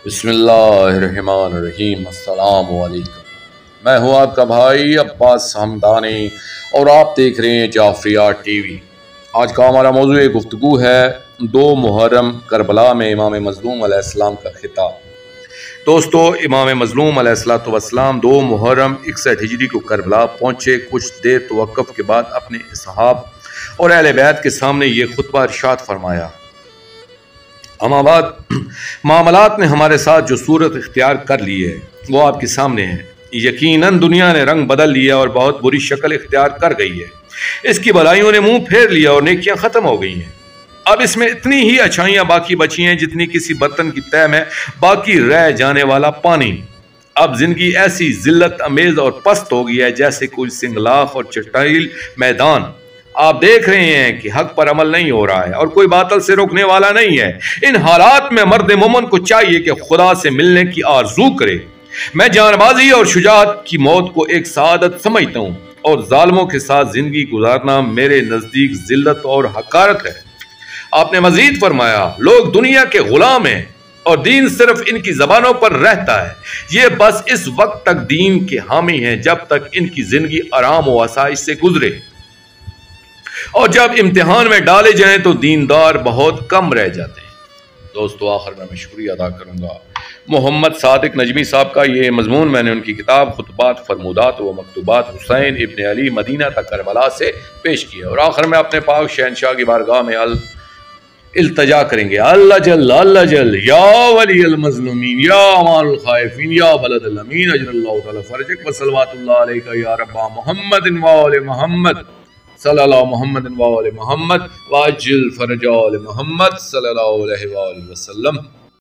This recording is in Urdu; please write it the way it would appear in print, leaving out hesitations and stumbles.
بسم اللہ الرحمن الرحیم۔ السلام علیکم، میں ہوں آپ کا بھائی عباس حمدانی اور آپ دیکھ رہے ہیں جعفریات ٹی وی۔ آج کا ہمارا موضوع گفتگو ہے 2 محرم کربلا میں امام مظلوم علیہ السلام کا خطاب۔ دوستو، امام مظلوم علیہ السلام 2 محرم 61 ہجری کو کربلا پہنچے۔ کچھ دیر توقف کے بعد اپنے اصحاب اور اہل بیت کے سامنے یہ خطبہ ارشاد فرمایا: اما بعد، معاملات نے ہمارے ساتھ جو صورت اختیار کر لی ہے وہ آپ کے سامنے ہے۔ یقیناً دنیا نے رنگ بدل لیا اور بہت بری شکل اختیار کر گئی ہے۔ اس کی بھلائیوں نے منہ پھیر لیا اور نیکیاں ختم ہو گئی ہیں۔ اب اس میں اتنی ہی اچھائیاں باقی بچی ہیں جتنی کسی برتن کی تہ میں باقی رہ جانے والا پانی۔ اب زندگی ایسی ذلت امیز اور پست ہو گئی ہے جیسے کوئی سنگلاخ اور چٹیل میدان۔ آپ دیکھ رہے ہیں کہ حق پر عمل نہیں ہو رہا ہے اور کوئی باطل سے روکنے والا نہیں ہے۔ ان حالات میں مرد مومن کو چاہیے کہ خدا سے ملنے کی آرزو کرے۔ میں جان بازی اور شجاعت کی موت کو ایک سعادت سمجھتا ہوں اور ظالموں کے ساتھ زندگی گزارنا میرے نزدیک ذلت اور حقارت ہے۔ آپ نے مزید فرمایا: لوگ دنیا کے غلام ہیں اور دین صرف ان کی زبانوں پر رہتا ہے۔ یہ بس اس وقت تک دین کے حامی ہیں جب تک ان کی زندگی آرام و آسائش سے گزرے، اور جب امتحان میں ڈالے جائیں تو دیندار بہت کم رہ جاتے ہیں۔ دوستو، آخر میں شکریہ ادا کروں گا محمد صادق نجمی صاحب کا۔ یہ مضمون میں نے ان کی کتاب خطبات فرمودات و مکتوبات حسین ابن علی مدینہ تک کربلا سے پیش کیا، اور آخر میں اپنے پاک شہنشاہ کی بارگاہ میں التجا کریں گے: اللہ جل یا ولی المظلومین یا امان الخائفین یا بلد الامین، اجر اللہ تعالی فرجک وصلوات اللہ علیہ یا رب محمد و آل محمد صلی اللہ محمد و آل محمد واجل فرج آل محمد صلی اللہ علیہ وآلہ وسلم۔